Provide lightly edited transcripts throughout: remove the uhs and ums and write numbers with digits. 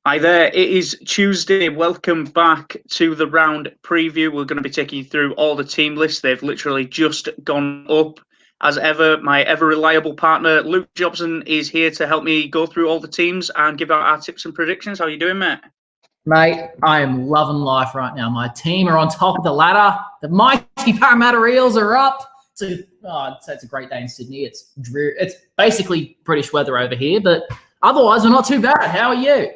Hi there, it is Tuesday. Welcome back to the round preview. We're going to be taking you through all the team lists. They've literally just gone up. As ever, my ever-reliable partner, Luke Jobson, is here to help me go through all the teams and give out our tips and predictions. How are you doing, mate? Mate, I am loving life right now. My team are on top of the ladder. The mighty Parramatta Eels are up. It's a great day in Sydney. It's basically British weather over here, but otherwise we're not too bad. How are you?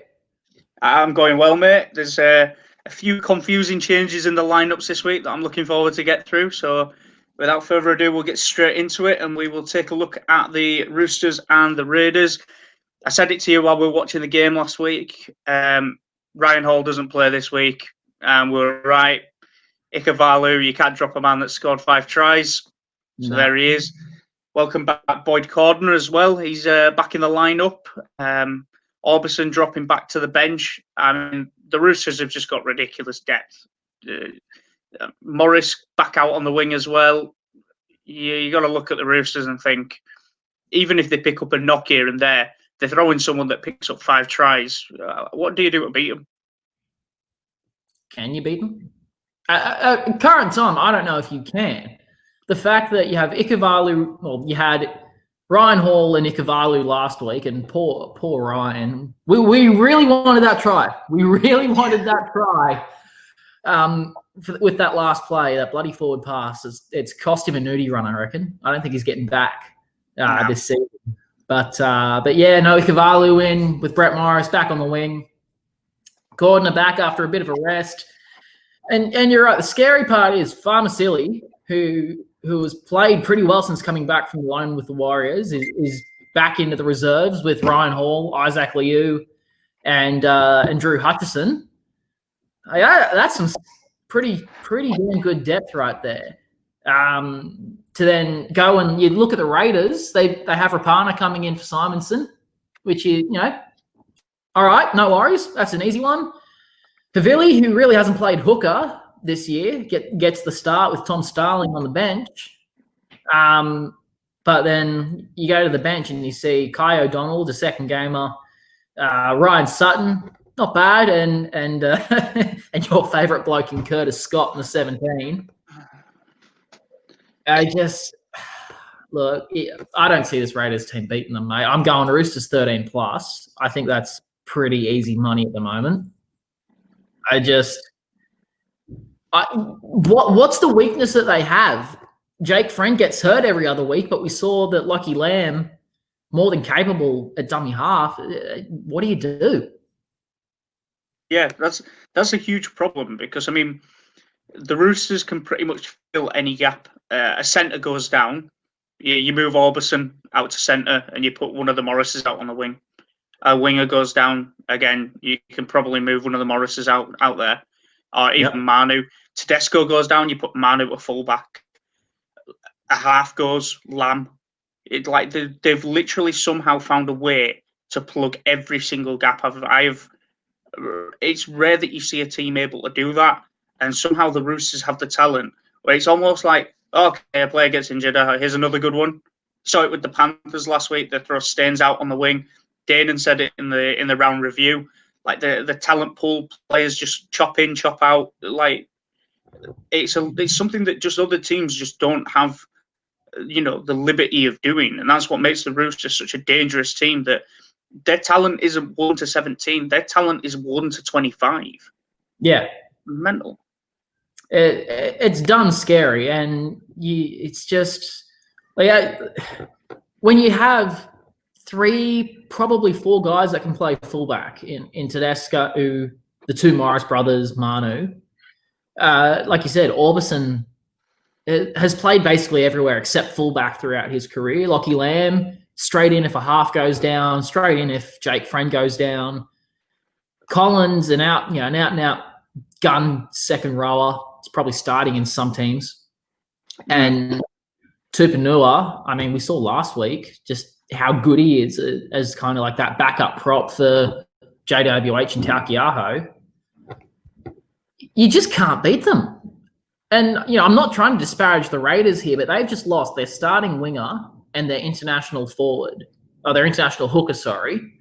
I'm going well, mate. There's a few confusing changes in the lineups this week that I'm looking forward to get through. So without further ado, we'll get straight into it and we will take a look at the Roosters and the Raiders. I said it to you while we were watching the game last week. Ryan Hall doesn't play this week. We're right. Ikavalu, you can't drop a man that scored 5 tries. So there he is. Welcome back, Boyd Cordner as well. He's back in the lineup. Orbison dropping back to the bench. I mean, the Roosters have just got ridiculous depth. Morris back out on the wing as well. You got to look at the Roosters and think, even if they pick up a knock here and there, they're throwing someone that picks up 5 tries. What do you do to beat them? Can you beat them? Current time, I don't know if you can. The fact that you have Ikavalu, well, you had Ryan Hall and Ikavalu last week, and poor Ryan. We really wanted that try. We really wanted that try. With that last play, that bloody forward pass, it's cost him a nudie run, I reckon. I don't think he's getting back this season. But yeah, no, Ikavalu in with Brett Morris back on the wing. Gordon back after a bit of a rest. And you're right, the scary part is Farmasili, who has played pretty well since coming back from loan with the Warriors, is back into the reserves with Ryan Hall, Isaac Liu, and Drew Hutchison. Yeah, that's some pretty damn good depth right there. To then go and you look at the Raiders, they have Rapana coming in for Simonson, which is, all right, no worries. That's an easy one. Havili, who really hasn't played hooker this year, gets the start with Tom Starling on the bench. But then you go to the bench and you see Kai O'Donnell, the second gamer, Ryan Sutton, not bad, and and your favourite bloke in Curtis Scott in the 17. I don't see this Raiders team beating them, mate. I'm going Roosters 13+. I think that's pretty easy money at the moment. What's the weakness that they have? Jake Friend gets hurt every other week, but we saw that Lockie Lamb, more than capable at dummy half. What do you do? Yeah, that's a huge problem because, I mean, the Roosters can pretty much fill any gap. A centre goes down, you move Orbison out to centre and you put one of the Morrises out on the wing. A winger goes down, again, you can probably move one of the Morrises out there. Or even Manu. Tedesco goes down, you put Manu at fullback. A half goes, Lamb. They've literally somehow found a way to plug every single gap. It's rare that you see a team able to do that, and somehow the Roosters have the talent where it's almost like, okay, a player gets injured, here's another good one. Saw it with the Panthers last week. They throw Staines out on the wing. Danon said it in the round review. Like the talent pool players just chop in, chop out. Like it's something that just other teams just don't have, the liberty of doing, and that's what makes the Roosters such a dangerous team. That their talent isn't 1 to 17, their talent is 1 to 25. Yeah, mental. It's done scary, and it's just like when you have 3, probably 4 guys that can play fullback in Tedesco, the 2 Morris brothers, Manu. Like you said, Orbison has played basically everywhere except fullback throughout his career. Lockie Lamb, straight in if a half goes down, straight in if Jake Friend goes down. Collins, an out and out gun second rower. It's probably starting in some teams. And Tupanua, I mean, we saw last week just how good he is as kind of like that backup prop for JWH and Taukeiaho. You just can't beat them. And, I'm not trying to disparage the Raiders here, but they've just lost their starting winger and their international hooker, sorry.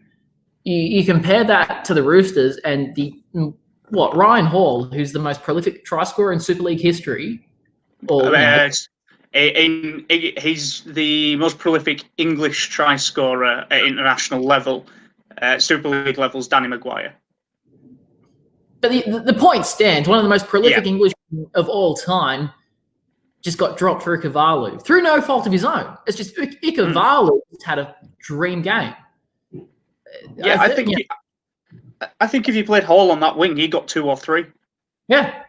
you compare that to the Roosters and Ryan Hall, who's the most prolific try scorer in Super League history. He's the most prolific English try scorer at international level. Super League levels, Danny Maguire. But the point stands. One of the most prolific English of all time just got dropped for Ikavalu through no fault of his own. It's just Ikavalu had a dream game. Yeah, I think if you played Hall on that wing, he got 2 or 3. Yeah.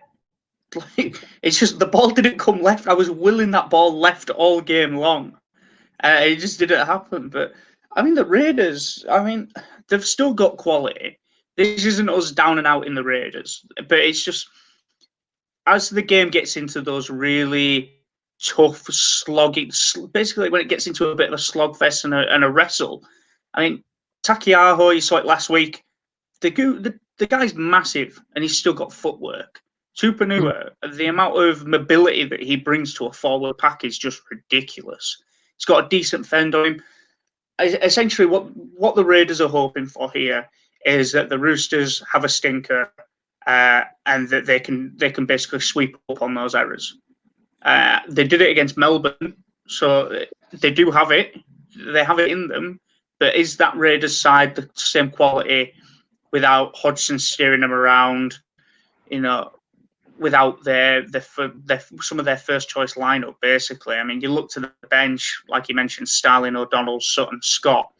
It's just the ball didn't come left. I was willing that ball left all game long. It just didn't happen. But, I mean, the Raiders, they've still got quality. This isn't us down and out in the Raiders. But it's just, as the game gets into those really tough, slogging, basically when it gets into a bit of a slogfest and a wrestle, Takiaho, you saw it last week, the guy's massive and he's still got footwork. Tupanua, the amount of mobility that he brings to a forward pack is just ridiculous. He's got a decent fend on him. Essentially, what the Raiders are hoping for here is that the Roosters have a stinker and that they can basically sweep up on those errors. They did it against Melbourne, so they do have it. They have it in them. But is that Raiders side the same quality without Hodgson steering them around? Without some of their first choice lineup, basically. You look to the bench, like you mentioned, Starling, O'Donnell, Sutton, Scott.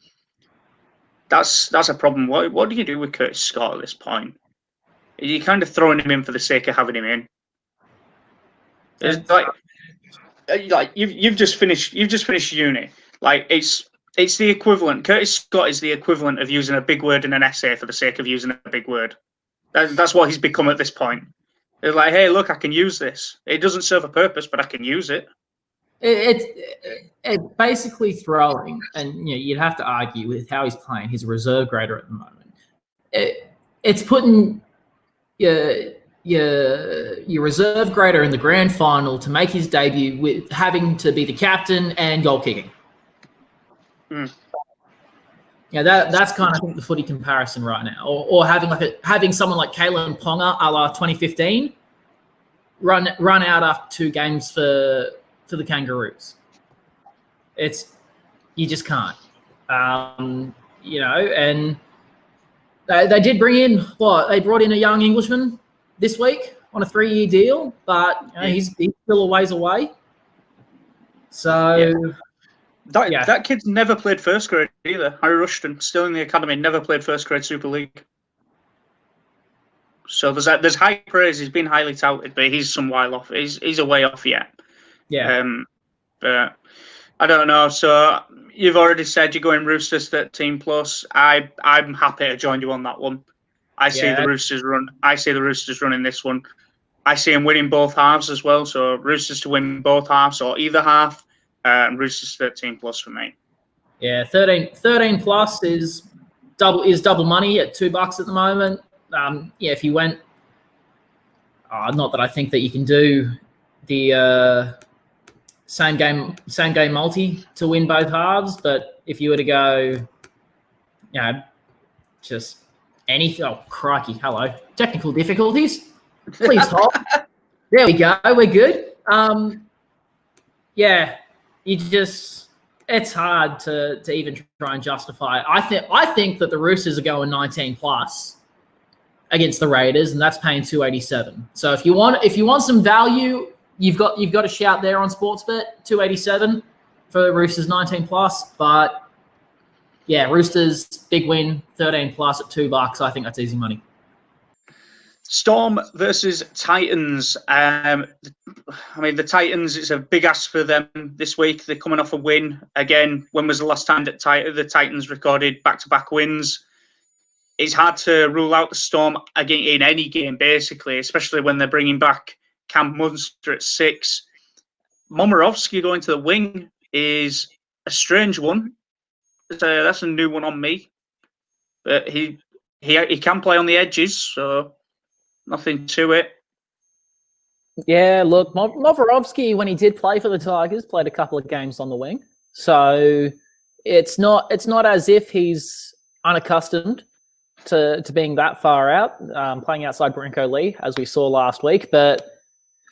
That's a problem. What do you do with Curtis Scott at this point? Are you kind of throwing him in for the sake of having him in? It's like you've just finished uni. Like it's the equivalent. Curtis Scott is the equivalent of using a big word in an essay for the sake of using a big word. That's what he's become at this point. It's like, hey, look, I can use this. It doesn't serve a purpose, but I can use it. It's basically throwing, and you'd have to argue with how he's playing. He's a reserve grader at the moment. It's putting your reserve grader in the grand final to make his debut with having to be the captain and goal kicking. Yeah, that's kind of, I think, the footy comparison right now, or having someone like Kalen Ponga, a la 2015, run out after 2 games for the Kangaroos. You just can't, and they did bring in they brought in a young Englishman this week on a 3-year deal, but he's still a ways away. So. Yeah. That kid's never played first grade either. Harry Rushton, still in the academy, never played first grade Super League. So there's high praise. He's been highly touted, but he's some while off. He's a way off yet. Yeah. But I don't know. So you've already said you're going Roosters 13 plus. I'm happy to join you on that one. I see the Roosters running this one. I see them winning both halves as well. So Roosters to win both halves or either half. And Roosters 13 plus for me. Yeah, 13 plus is double money at $2 at the moment. If you went, not that I think that you can do the same game multi to win both halves, but if you were to go, just anything. Oh crikey! Hello, technical difficulties. Please hold. There we go. We're good. It's hard to even try and justify. I think that the Roosters are going 19 plus against the Raiders, and that's paying $287. So if you want some value, you've got a shout there on Sportsbet, $287 for the Roosters 19 plus. But yeah, Roosters big win, 13 plus at $2. I think that's easy money. Storm versus Titans. The Titans, it's a big ask for them this week. They're coming off a win. Again, when was the last time that the Titans recorded back-to-back wins? It's hard to rule out the Storm again in any game, basically, especially when they're bringing back Cam Munster at 6. Momirovski going to the wing is a strange one. That's a new one on me. But he can play on the edges, so nothing to it. Yeah, look, Momirovski, when he did play for the Tigers, played a couple of games on the wing. So it's not as if he's unaccustomed to being that far out, playing outside Brinko Lee, as we saw last week. But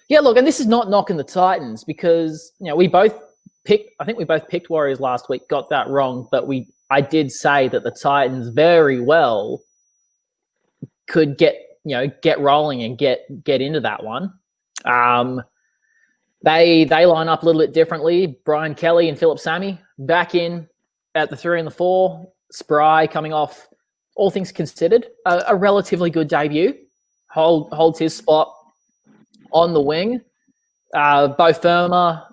yeah, look, and this is not knocking the Titans because we both picked Warriors last week, got that wrong, but I did say that the Titans very well could get rolling and get into that one. They line up a little bit differently. Brian Kelly and Philip Sammy back in at the 3 and the 4. Spry coming off, all things considered, a relatively good debut. Holds his spot on the wing. Bo Firma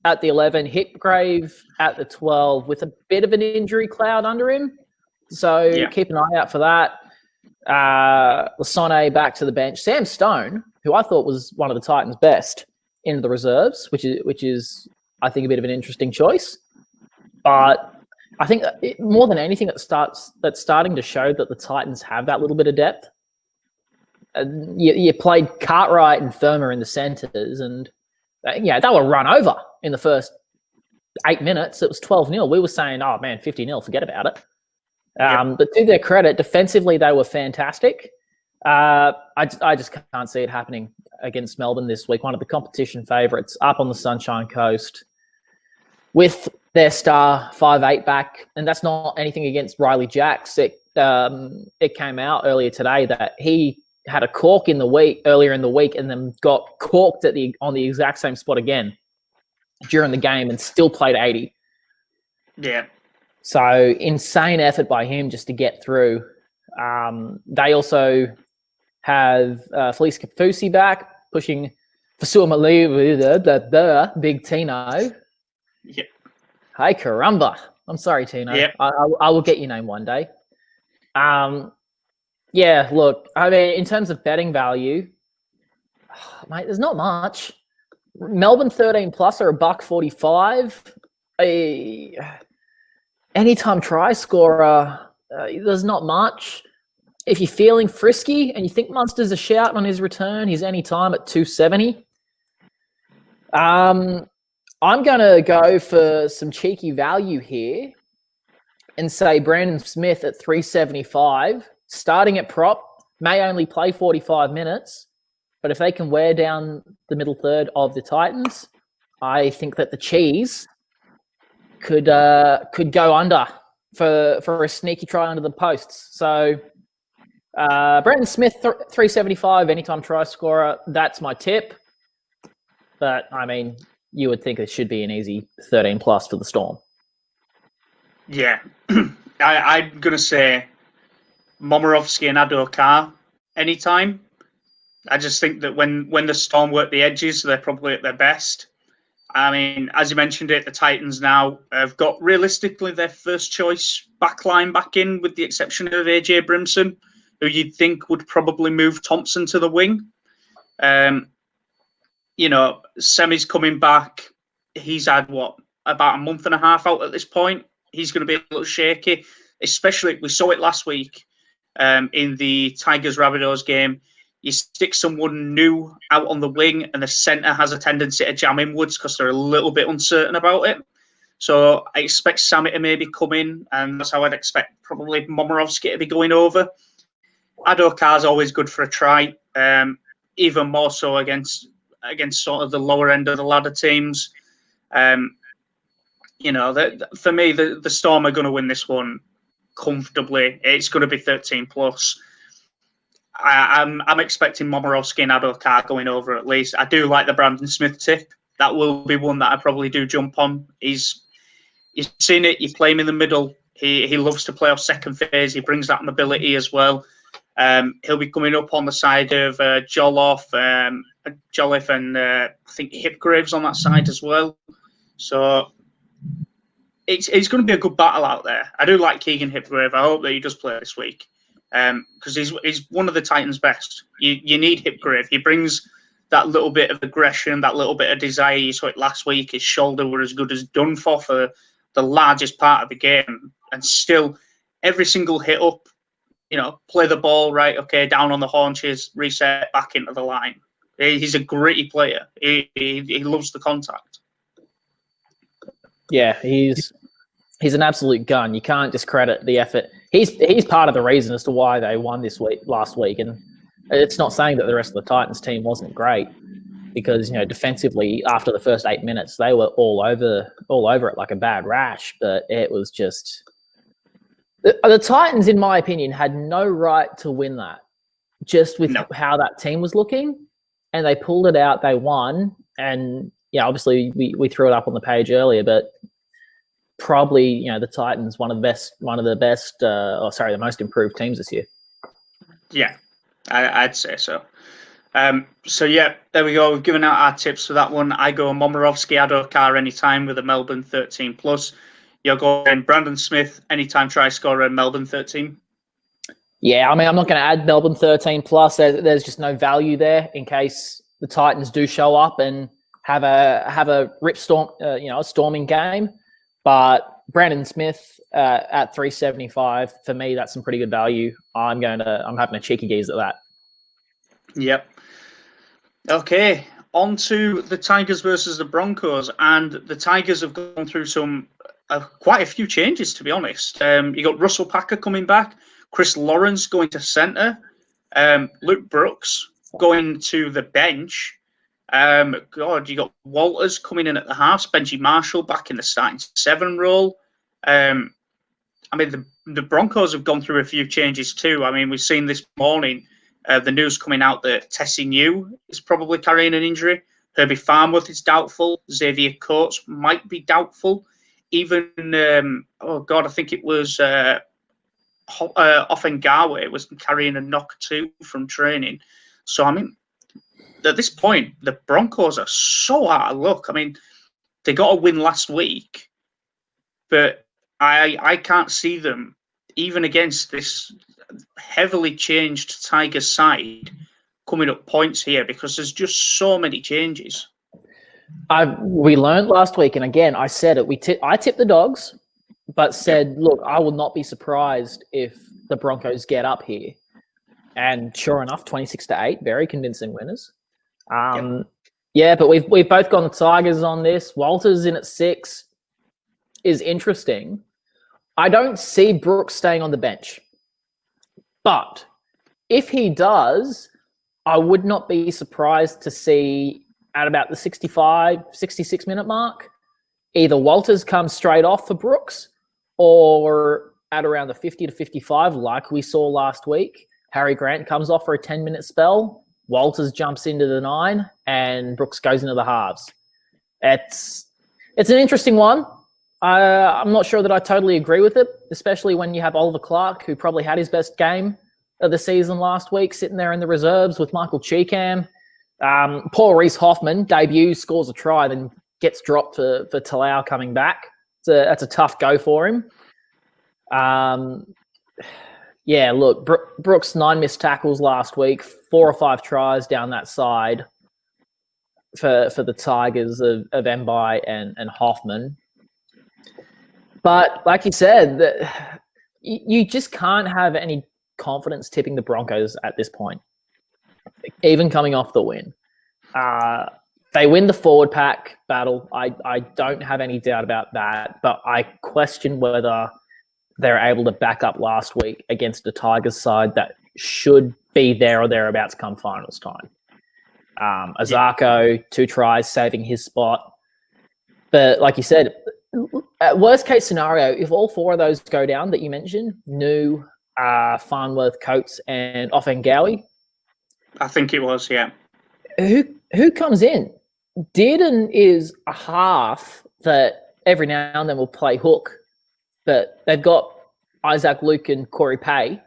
at the 11, Hipgrave at the 12 with a bit of an injury cloud under him. So keep an eye out for that. Lasone back to the bench. Sam Stone, who I thought was one of the Titans' best, into the reserves, which is I think a bit of an interesting choice. But I think more than anything, that's starting to show that the Titans have that little bit of depth. You played Cartwright and Firma in the centres, and they were run over in the first 8 minutes. It was 12-0. We were saying, oh man, 50-0, forget about it. But to their credit, defensively they were fantastic. I just can't see it happening against Melbourne this week. One of the competition favourites up on the Sunshine Coast with their star 5'8" back, and that's not anything against Riley Jacks. It came out earlier today that he had a cork earlier in the week and then got corked on the exact same spot again during the game and still played 80. Yeah. So insane effort by him just to get through. They also have Felice Kafusi back, pushing Fasua Mali, Big Tino. Yep. Hey, caramba. I'm sorry, Tino. Yep. I will get your name one day. Yeah, look, I mean, in terms of betting value, mate, there's not much. Melbourne 13 plus are $1.45. Anytime try scorer, there's not much. If you're feeling frisky and you think Munster's a shout on his return, he's anytime at 270. I'm going to go for some cheeky value here and say Brandon Smith at 375, starting at prop, may only play 45 minutes, but if they can wear down the middle third of the Titans, I think that the Cheese could go under for a sneaky try under the posts. So Brandon Smith, 375, anytime try scorer, that's my tip. But, I mean, you would think it should be an easy 13 plus for the Storm. Yeah. I'm going to say Momorovsky and Adokar anytime. I just think that when the Storm work the edges, they're probably at their best. I mean, as you mentioned it, the Titans now have got realistically their first choice backline back in, with the exception of AJ Brimson, who you'd think would probably move Thompson to the wing. Semi's coming back. He's had, about a month and a half out at this point. He's going to be a little shaky, especially, we saw it last week in the Tigers-Rabbitohs game. You stick someone new out on the wing and the centre has a tendency to jam inwards because they're a little bit uncertain about it. So I expect Sammy to maybe come in, and that's how I'd expect probably Momorovsky to be going over. Adokar's always good for a try, even more so against sort of the lower end of the ladder teams. For me, the Storm are going to win this one comfortably. It's going to be 13 plus. I'm expecting Momorovsky and Adokar going over at least. I do like the Brandon Smith tip. That will be one that I probably do jump on. You've seen it. You play him in the middle. He loves to play off second phase. He brings that mobility as well. He'll be coming up on the side of Jolliffe and I think Hipgrave's on that side as well. So it's going to be a good battle out there. I do like Keegan Hipgrave. I hope that he does play this week because he's one of the Titans' best. You need Hipgrave. He brings that little bit of aggression, that little bit of desire. You saw it last week. His shoulder were as good as done for the largest part of the game, and still every single hit up, play the ball right, okay, down on the haunches, reset back into the line. He's a gritty player. He loves the contact. Yeah, he's He's an absolute gun. You can't discredit the effort. He's part of the reason as to why they won last week. And it's not saying that the rest of the Titans team wasn't great, because defensively after the first 8 minutes they were all over it like a bad rash. But it was just the Titans, in my opinion, had no right to win that, just with how that team was looking, and they pulled it out. They won, and obviously we threw it up on the page earlier, but probably the Titans the most improved teams this year. Yeah, I'd say so. So yeah, there we go. We've given out our tips for that one. I go Momirovski, Adokar anytime with a Melbourne 13+. You're going Brandon Smith anytime try scorer, Melbourne 13. Yeah, I mean, I'm not going to add Melbourne 13+. There's just no value there in case the Titans do show up and have a a storming game. But Brandon Smith at 375, for me, that's some pretty good value. I'm having a cheeky gaze at that. Yep. Okay, on to the Tigers versus the Broncos, and the Tigers have gone through quite a few changes, to be honest. You got Russell Packer coming back, Chris Lawrence going to centre, Luke Brooks going to the bench. You got Walters coming in at the halves, Benji Marshall back in the starting 7 role. I mean, the Broncos have gone through a few changes too. I mean, we've seen this morning the news coming out that Tessie New is probably carrying an injury. Herbie Farmworth is doubtful. Xavier Coates might be doubtful. Even, I think it was Offengawa was carrying a knock too from training. So, I mean, at this point, the Broncos are so out of luck. I mean, they got a win last week, but I can't see them, even against this heavily changed Tigers side, coming up points here, because there's just so many changes. We learned last week, and again, I said it. I tipped the Dogs, but said, look, I will not be surprised if the Broncos get up here. And sure enough, 26-8, very convincing winners. Yeah, but we've both gone the Tigers on this. Walters in at 6 is interesting. I don't see Brooks staying on the bench. But if he does, I would not be surprised to see at about the 65, 66-minute mark, either Walters comes straight off for Brooks, or at around the 50 to 55, like we saw last week, Harry Grant comes off for a 10-minute spell, Walters jumps into the 9, and Brooks goes into the halves. It's an interesting one. I'm not sure that I totally agree with it, especially when you have Oliver Clark, who probably had his best game of the season last week, sitting there in the reserves with Michael Cheekham. Paul Reese-Hoffman debuts, scores a try, then gets dropped for Talau coming back. That's a tough go for him. Yeah, look, Brooks 9 missed tackles last week, 4 or 5 tries down that side for the Tigers of Mbai and Hoffman. But like you said, you just can't have any confidence tipping the Broncos at this point, even coming off the win. They win the forward pack battle. I don't have any doubt about that, but I question whether they're able to back up last week against the Tigers side that should be there or thereabouts come finals time. Azarko, 2 tries, saving his spot. But like you said, at worst case scenario, if all 4 of those go down that you mentioned, New, Farnworth, Coates, and Offengawi. I think it was, yeah. Who comes in? Dearden is a half that every now and then will play hook, but they've got Isaac Luke and Corey Pay.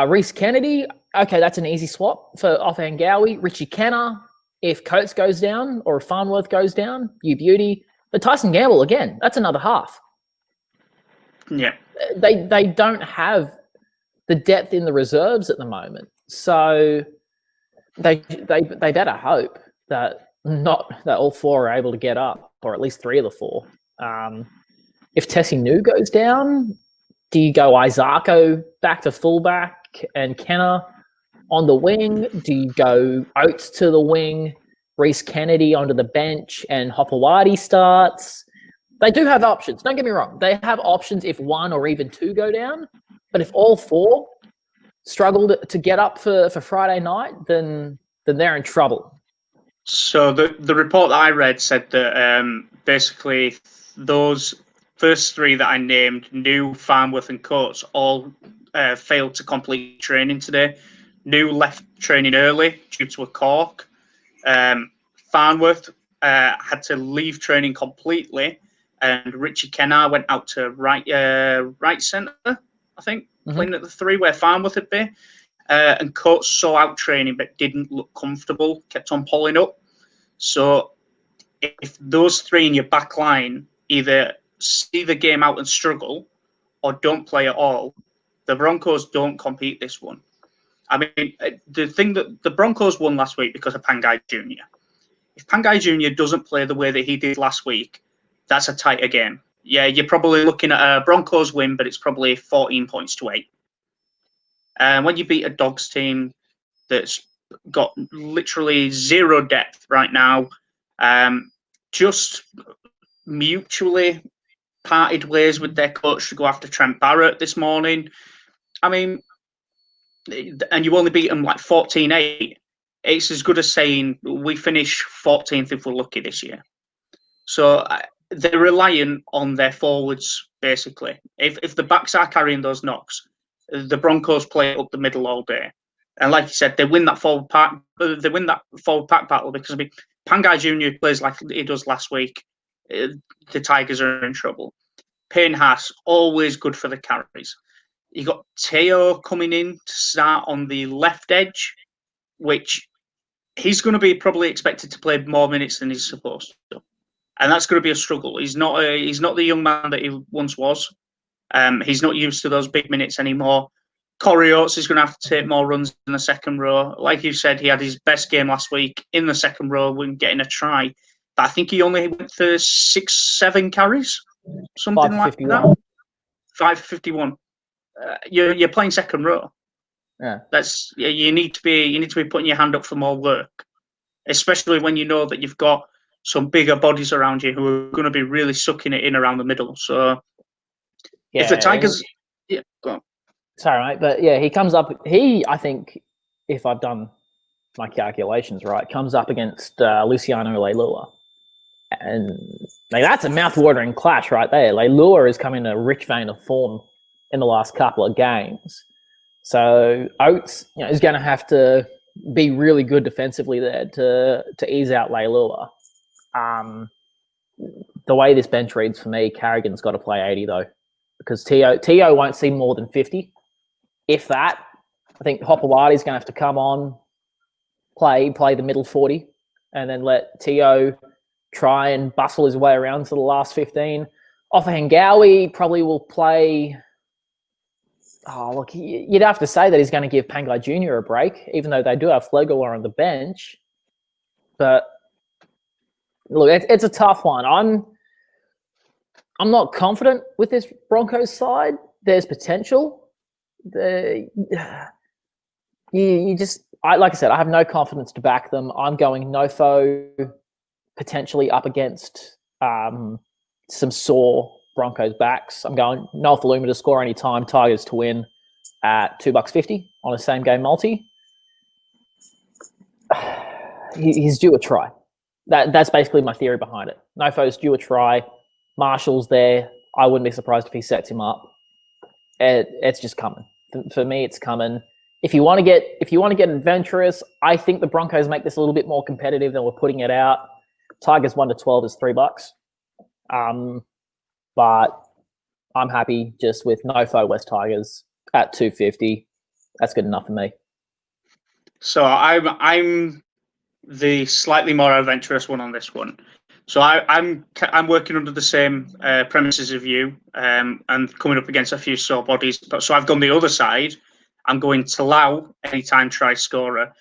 Reece Kennedy, okay, that's an easy swap for Offengawi. Richie Kenner, if Coates goes down or if Farnworth goes down, you beauty. But Tyson Gamble, again, that's another half. Yeah. They don't have the depth in the reserves at the moment. So they better hope that all 4 are able to get up, or at least 3 of the 4. If Tessie New goes down, do you go Isako back to fullback and Kenner on the wing? Do you go Oates to the wing, Reece Kennedy onto the bench, and Hopewadi starts? They do have options. Don't get me wrong. They have options if 1 or even 2 go down. But if all 4 struggled to get up for Friday night, then they're in trouble. So the report that I read said that basically those first 3 that I named, New, Farnworth and Coates, all failed to complete training today. New left training early due to a cork. Farnworth had to leave training completely, and Richie Kennar went out to right centre, I think, playing at the 3 where Farnworth had been. And Coates saw out training but didn't look comfortable, kept on pulling up. So if those 3 in your back line either see the game out and struggle or don't play at all, the Broncos don't compete this one. I mean, the thing that the Broncos won last week because of Pangai Jr. If Pangai Jr. doesn't play the way that he did last week, that's a tighter game. Yeah, you're probably looking at a Broncos win, but it's probably 14 points to 8. And when you beat a Dogs team that's got literally 0 depth right now, just mutually parted ways with their coach to go after Trent Barrett this morning. I mean, and you only beat them like 14-8. It's as good as saying we finish 14th if we're lucky this year. So they're relying on their forwards, basically. If the backs are carrying those knocks, the Broncos play up the middle all day. And like you said, they win that forward pack. They win that forward pack battle because Pangai Jr. plays like he does last week. The Tigers are in trouble. Payne Haas, always good for the carries. You got Teo coming in to start on the left edge, which he's going to be probably expected to play more minutes than he's supposed to, and that's going to be a struggle. He's not the young man that he once was. He's not used to those big minutes anymore. Corey Oates is going to have to take more runs in the second row. Like you said, he had his best game last week in the second row when getting a try. But I think he only went for 6-7 carries, something like that. 551. You're playing second row. Yeah, you need to be putting your hand up for more work, especially when you know that you've got some bigger bodies around you who are going to be really sucking it in around the middle. So if the Tigers, go on. Sorry, mate, but yeah, he comes up. I think, if I've done my calculations right, comes up against Luciano Leilua, and that's a mouth-watering clash right there. Leilua is coming in a rich vein of form in the last couple of games, so Oates is going to have to be really good defensively there to ease out Leilua. The way this bench reads for me, Carrigan's got to play 80 though, because Teo won't see more than 50. If that, I think Hopewadi's going to have to come on, play the middle 40, and then let Teo try and bustle his way around to the last 15. Offahengawi probably will play. Oh, look, you'd have to say that he's going to give Pangai Jr. a break, even though they do have Flegler on the bench. But look, it's a tough one. I'm not confident with this Broncos side. There's potential. You just, like I said, I have no confidence to back them. I'm going Nofo, potentially up against some sore Broncos backs. I'm going Noel Faluma to score any time, Tigers to win at $2.50 on a same game multi. He's due a try. That's basically my theory behind it. Nofo's due a try. Marshall's there. I wouldn't be surprised if he sets him up. It's just coming. For me, it's coming. If you want to get adventurous, I think the Broncos make this a little bit more competitive than we're putting it out. Tigers 1-12 is $3. But I'm happy just with Nofo West Tigers at $2.50. That's good enough for me. So I'm the slightly more adventurous one on this one. So I'm working under the same premises of you, and coming up against a few sore bodies. So I've gone the other side. I'm going to allow anytime try scorer.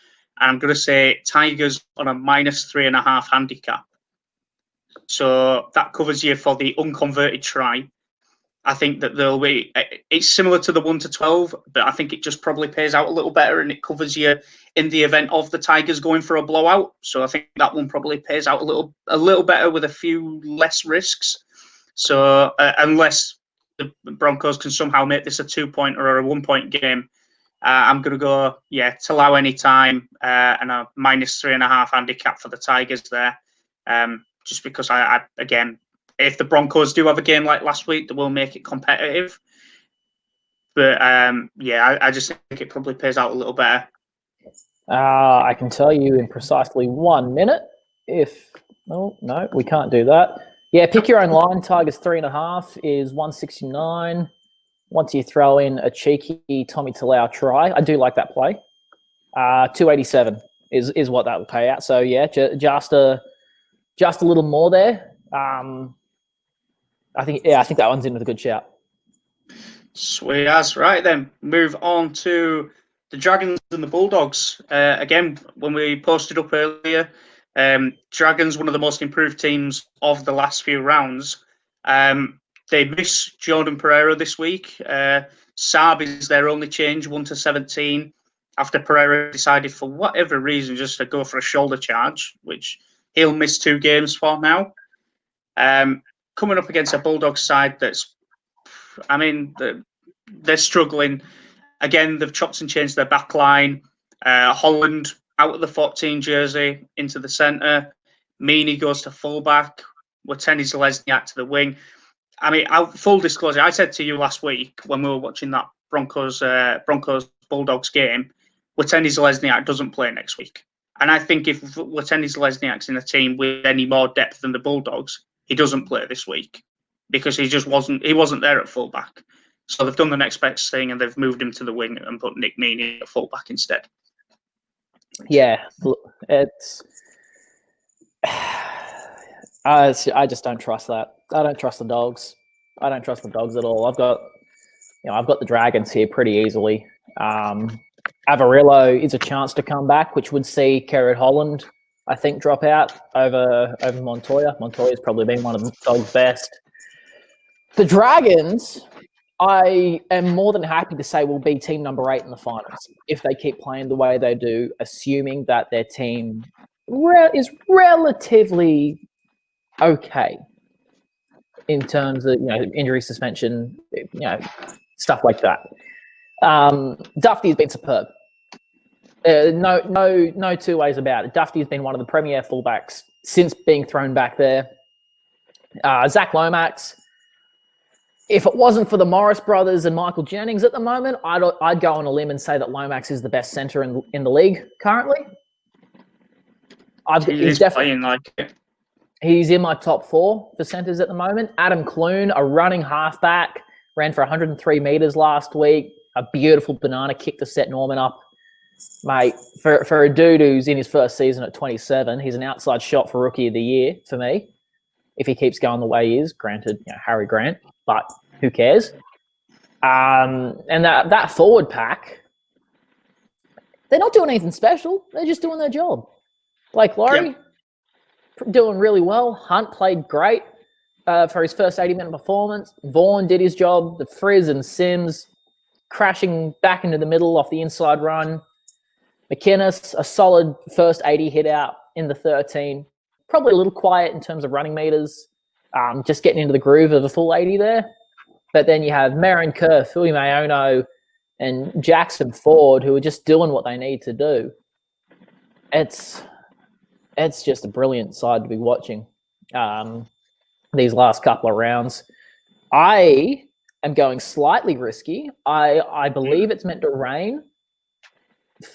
And I'm going to say Tigers on a -3.5 handicap. So that covers you for the unconverted try. I think that there'll be. It's similar to the 1-12, but I think it just probably pays out a little better, and it covers you in the event of the Tigers going for a blowout. So I think that one probably pays out a little better with a few less risks. So unless the Broncos can somehow make this a 2-pointer or a 1-point game, I'm going to go, to allow any time and a -3.5 handicap for the Tigers there. Just because I again, if the Broncos do have a game like last week, they will make it competitive. But I just think it probably pays out a little better. I can tell you in precisely 1 minute no, we can't do that. Yeah, pick your own line. Tigers 3.5 is 169. Once you throw in a cheeky Tommy Talau try, I do like that play. 287 is what that will pay out. So yeah, just a little more there. I think that one's in with a good shout. Sweet as. Right then, move on to the Dragons and the Bulldogs. Again, when we posted up earlier, Dragons, one of the most improved teams of the last few rounds. They miss Jordan Pereira this week. Saab is their only change, 1-17, after Pereira decided for whatever reason just to go for a shoulder charge, which he'll miss 2 games for now. Coming up against a Bulldogs side that's, they're struggling. Again, they've chopped and changed their back line. Holland out of the 14 jersey into the centre. Meany goes to fullback. Wateni Zelezniak to the wing. Full disclosure, I said to you last week when we were watching that Broncos Bulldogs game, Wateni Zelezniak doesn't play next week. And I think if Wateni Zelezniak's in a team with any more depth than the Bulldogs, he doesn't play this week because he wasn't there at fullback. So they've done the next best thing and they've moved him to the wing and put Nick Meany at fullback instead. Yeah, it's. I just don't trust that. I don't trust the Dogs. I don't trust the Dogs at all. I've got the Dragons here pretty easily. Avarillo is a chance to come back, which would see Kerrod Holland, I think, drop out over Montoya. Montoya's probably been one of the Dogs' best. The Dragons, I am more than happy to say will be team number 8 in the finals if they keep playing the way they do, assuming that their team is relatively okay in terms of injury, suspension, stuff like that. Dufty has been superb. No 2 ways about it. Dufty has been one of the premier fullbacks since being thrown back there. Zach Lomax. If it wasn't for the Morris brothers and Michael Jennings at the moment, I'd go on a limb and say that Lomax is the best centre in the league currently. He's definitely playing like it. He's in my top 4 for centres at the moment. Adam Clune, a running halfback, ran for 103 metres last week. A beautiful banana kick to set Norman up. Mate, for a dude who's in his first season at 27, he's an outside shot for Rookie of the Year for me. If he keeps going the way he is, granted, Harry Grant, but who cares? And that forward pack, they're not doing anything special. They're just doing their job. Blake Laurie, doing really well. Hunt played great for his first 80-minute performance. Vaughan did his job. The Frizz and Sims crashing back into the middle off the inside run. McInnes, a solid first 80 hit out in the 13. Probably a little quiet in terms of running meters. Just getting into the groove of a full 80 there. But then you have Marin Kerr, Fui Mayono, and Jackson Ford, who are just doing what they need to do. It's just a brilliant side to be watching these last couple of rounds. I am going slightly risky. I believe it's meant to rain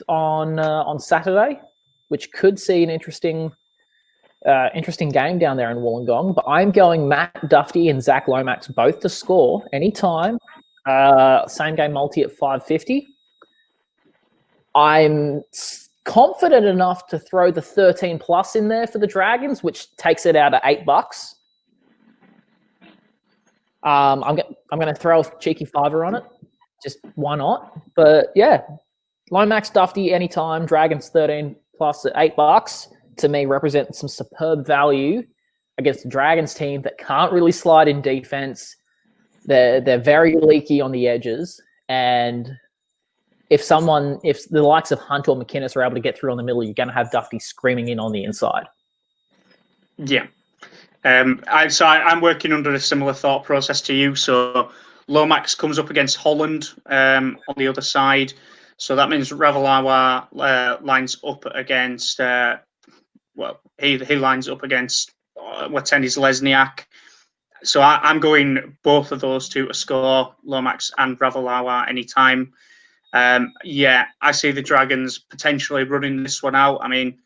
on Saturday, which could see an interesting game down there in Wollongong. But I'm going Matt Dufty and Zach Lomax both to score anytime. Same game multi at 550. I'm confident enough to throw the 13 plus in there for the Dragons, which takes it out at $8. I'm going to throw a cheeky $5 on it. Just why not? But yeah, Lomax, Dufty, anytime. Dragons 13 plus at $8 to me represent some superb value against the Dragons team that can't really slide in defense. They're very leaky on the edges, and if the likes of Hunt or McInnes are able to get through on the middle, you're going to have Dufty screaming in on the inside. Yeah. I'm working under a similar thought process to you. So Lomax comes up against Holland on the other side. So that means Ravalawa lines up against, he lines up against Watendi's Lesniak. So I'm going both of those two to score, Lomax and Ravalawa, anytime. I see the Dragons potentially running this one out. I mean,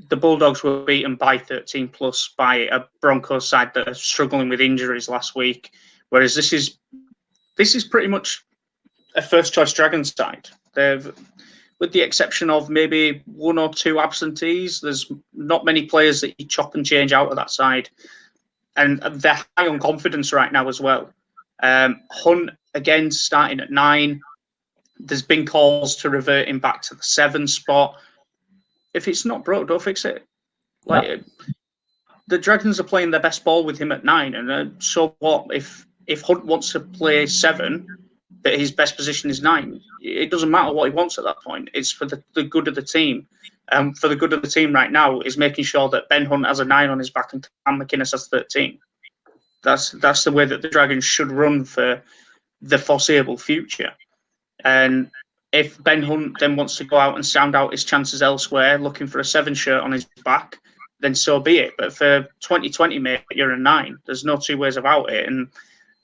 the Bulldogs were beaten by 13 plus by a Broncos side that are struggling with injuries last week, whereas this is pretty much a first choice Dragons side. They've, with the exception of maybe one or two absentees, there's not many players that you chop and change out of that side, and they're high on confidence right now as well. Hunt again starting at 9. There's been calls to revert him back to the 7 spot. If it's not broke, don't fix it. The Dragons are playing their best ball with him at 9, and so what if Hunt wants to play 7, but his best position is 9? It doesn't matter what he wants at that point. It's for the good of the team. For the good of the team right now is making sure that Ben Hunt has a 9 on his back and Cam McInnes has 13. That's the way that the Dragons should run for the foreseeable future. And if Ben Hunt then wants to go out and sound out his chances elsewhere, looking for a 7 shirt on his back, then so be it. But for 2020, mate, you're a 9. There's no two ways about it. And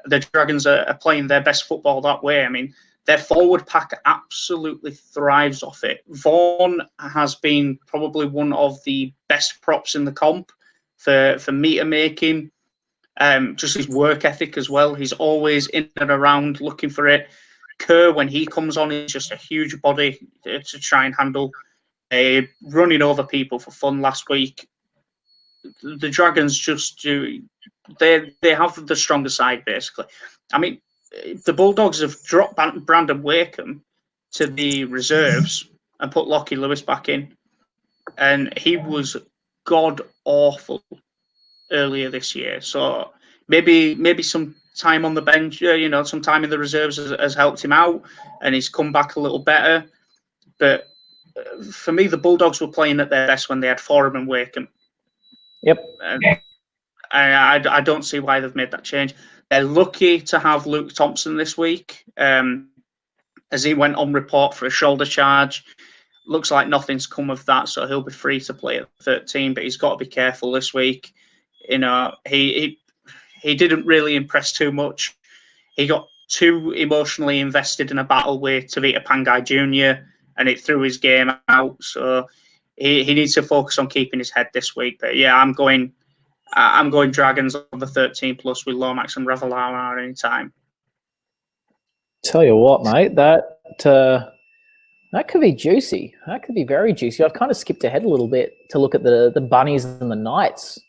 the Dragons are playing their best football that way. I mean, their forward pack absolutely thrives off it. Vaughan has been probably one of the best props in the comp for meter making. Just his work ethic as well. He's always in and around looking for it. Kerr, when he comes on, is just a huge body to try and handle. Running over people for fun last week. The Dragons just do. They have the stronger side, basically. I mean, the Bulldogs have dropped Brandon Wakeham to the reserves and put Lockie Lewis back in. And he was god-awful earlier this year. So maybe some time on the bench, some time in the reserves has helped him out, and he's come back a little better. But for me, the Bulldogs were playing at their best when they had Forum and Wakeham. Yep. And I don't see why they've made that change. They're lucky to have Luke Thompson this week, as he went on report for a shoulder charge. Looks like nothing's come of that, so he'll be free to play at 13. But he's got to be careful this week. He didn't really impress too much. He got too emotionally invested in a battle with Tavita Pangai Jr. and it threw his game out. So he needs to focus on keeping his head this week. But yeah, I'm going Dragons on the 13 plus with Lomax and Ravalawa anytime. Tell you what, mate, that could be juicy. That could be very juicy. I've kind of skipped ahead a little bit to look at the Bunnies and the Knights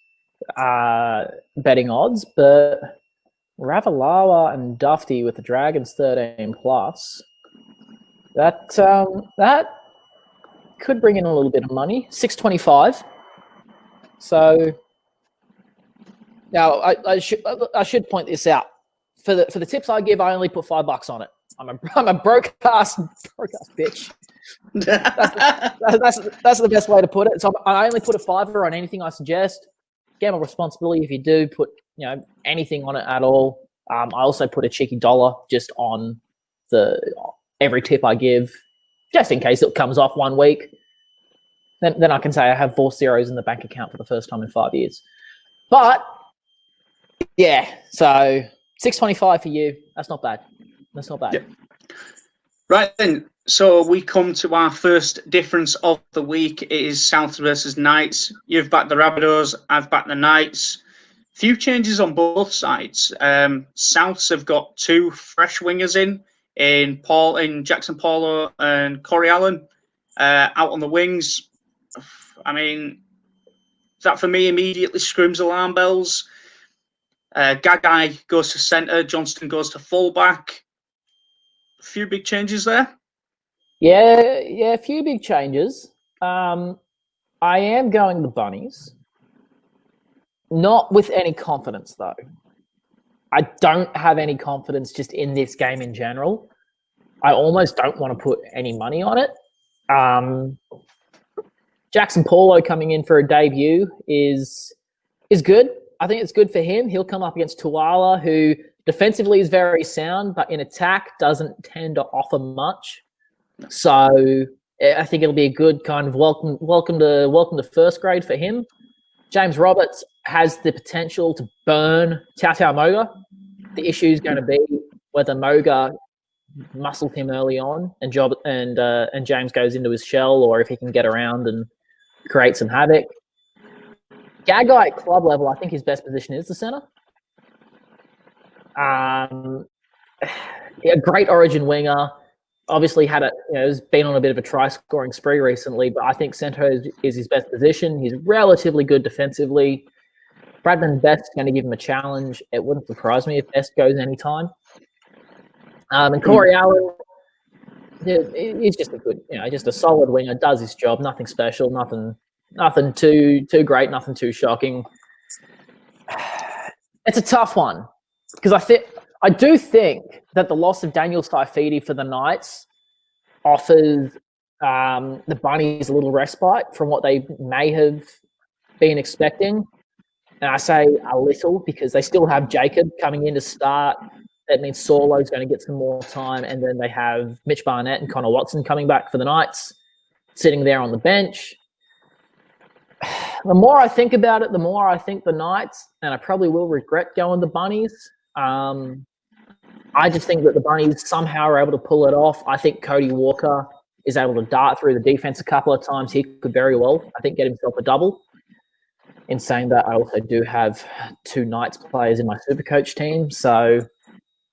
betting odds, but Ravalawa and Dufty with the Dragons 13 plus. That could bring in a little bit of money. 625. So now I should point this out. For the tips I give, I only put $5 on it. I'm a broke ass bitch. That's the best way to put it. So I only put a $5 on anything I suggest. Gamble responsibility if you do put anything on it at all. I also put a cheeky $1 just on every tip I give, just in case it comes off one week. Then I can say I have 4 zeros in the bank account for the first time in 5 years. But yeah, so 625 for you. That's not bad. Yeah. Right then. So we come to our first difference of the week. It is Souths versus Knights. You've backed the Rabbitohs. I've backed the Knights. Few changes on both sides. Souths have got 2 fresh wingers in Jackson Paulo and Corey Allen out on the wings. I mean, that for me immediately screams alarm bells. Gagai goes to centre. Johnston goes to fullback. A few big changes there. Yeah, a few big changes. I am going the Bunnies. Not with any confidence, though. I don't have any confidence just in this game in general. I almost don't want to put any money on it. Jackson Paulo coming in for a debut is is good. I think it's good for him. He'll come up against Tuala, who defensively is very sound, but in attack doesn't tend to offer much. So I think it'll be a good kind of welcome to first grade for him. James Roberts has the potential to burn Tautau Moga. The issue is going to be whether Moga muscles him early on and James goes into his shell, or if he can get around and create some havoc. Gagai at club level, I think his best position is the centre. A great Origin winger. Obviously has been on a bit of a try-scoring spree recently, but I think centre is his best position. He's relatively good defensively. Bradman Best's going to give him a challenge. It wouldn't surprise me if Best goes anytime. And Corey Allen, he's just a good, just a solid winger. Does his job. Nothing special. Nothing too great. Nothing too shocking. It's a tough one because I do think that the loss of Daniel Saifidi for the Knights offers the Bunnies a little respite from what they may have been expecting. And I say a little because they still have Jacob coming in to start. That means Sorlo's going to get some more time. And then they have Mitch Barnett and Connor Watson coming back for the Knights, sitting there on the bench. The more I think about it, the more I think the Knights, and I probably will regret going the Bunnies. I just think that the Bunnies somehow are able to pull it off. I think Cody Walker is able to dart through the defense a couple of times. He could very well, I think, get himself a double. In saying that, I also do have 2 Knights players in my Supercoach team. So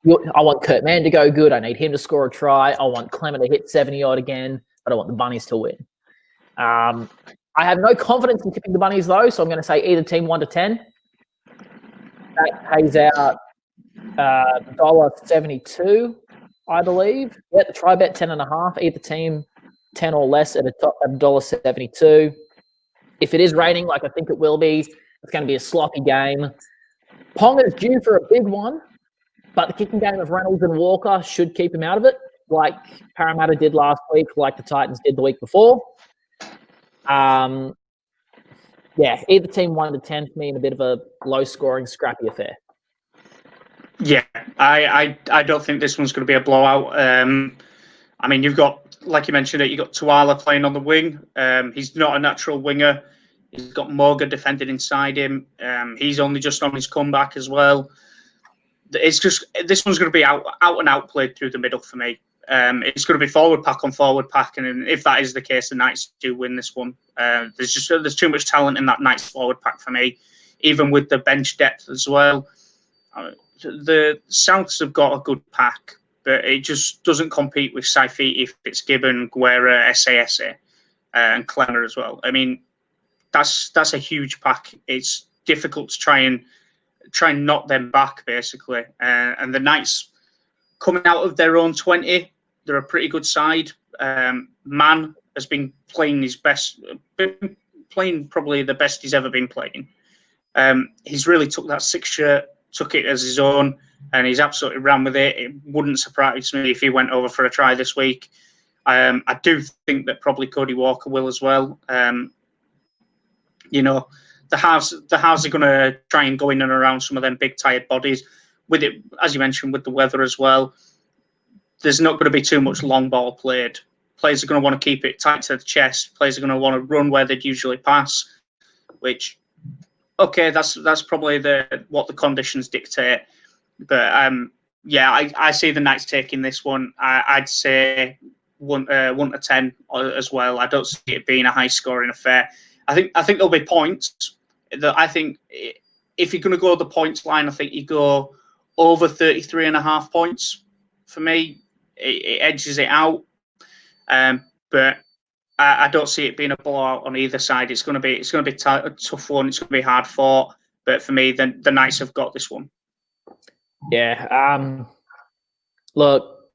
I want Kurt Mann to go good. I need him to score a try. I want Clement to hit 70-odd again, but I want the Bunnies to win. I have no confidence in tipping the Bunnies, though, so I'm going to say either team 1 to 10. That pays out $1.72, I believe. Yeah, the try bet 10.5. Either team 10 or less at $1.72. If it is raining, like I think it will be, it's going to be a sloppy game. Ponga's due for a big one, but the kicking game of Reynolds and Walker should keep him out of it, like Parramatta did last week, like the Titans did the week before. Either team 1 to 10 for me in a bit of a low-scoring, scrappy affair. Yeah, I don't think this one's going to be a blowout. I mean, you've got, like you mentioned, you've got Tuala playing on the wing. He's not a natural winger. He's got Moga defending inside him. He's only just on his comeback as well. It's just, this one's going to be out and out played through the middle for me. It's going to be forward pack on forward pack, and if that is the case, the Knights do win this one. There's too much talent in that Knights forward pack for me, even with the bench depth as well. The Souths have got a good pack, but it just doesn't compete with Saifiti, Fitzgibbon, Guerra, SASA, and Clemmer as well. I mean, that's a huge pack. It's difficult to try and knock them back, basically. And the Knights, coming out of their own 20, they're a pretty good side. Mann has been playing his best, playing probably the best he's ever been playing. He's really took that 6 shirt, took it as his own, and he's absolutely ran with it. It wouldn't surprise me if he went over for a try this week. I do think that probably Cody Walker will as well. The halves are going to try and go in and around some of them big tired bodies. With it, as you mentioned, with the weather as well, there's not going to be too much long ball played. Players are going to want to keep it tight to the chest. Players are going to want to run where they'd usually pass, which, okay, that's probably what the conditions dictate. But I see the Knights taking this one. I'd say 1 to 10 as well. I don't see it being a high scoring affair. I think there'll be points. I think if you're going to go the points line, I think you go over 33.5 points. For me, it edges it out. But I don't see it being a blowout on either side. It's going to be a tough one. It's going to be hard fought. But for me, the Knights have got this one. Yeah. Look,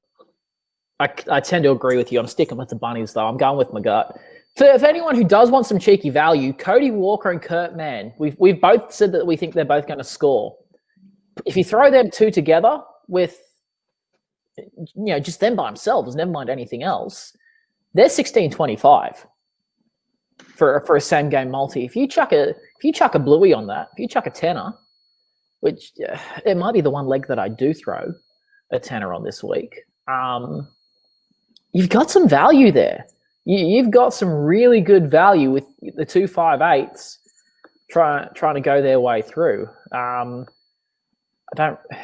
I tend to agree with you. I'm sticking with the Bunnies, though. I'm going with my gut. For anyone who does want some cheeky value, Cody Walker and Kurt Mann, we've both said that we think they're both going to score. If you throw them two together with, just them by themselves, never mind anything else, they're 16.25 for a same game multi. If you chuck a bluey on that, if you chuck a tenner, which it might be the one leg that I do throw a tenner on this week, you've got some value there. You've got some really good value with the 2 5/8s trying to go their way through.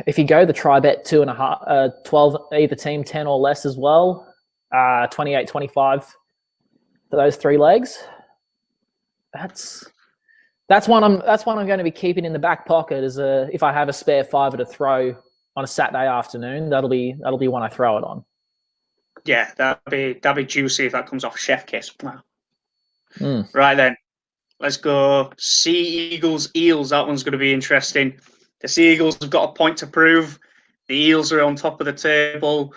If you go the try bet 2.5, 12, either team 10 or less as well, 28-25 for those 3 legs. That's one I'm going to be keeping in the back pocket as if I have a spare fiver to throw on a Saturday afternoon. That'll be one I throw it on. Yeah, that'd be juicy if that comes off Chef Kiss. Wow. Right then, let's go. Sea Eagles Eels. That one's going to be interesting. The Sea Eagles have got a point to prove. The Eels are on top of the table.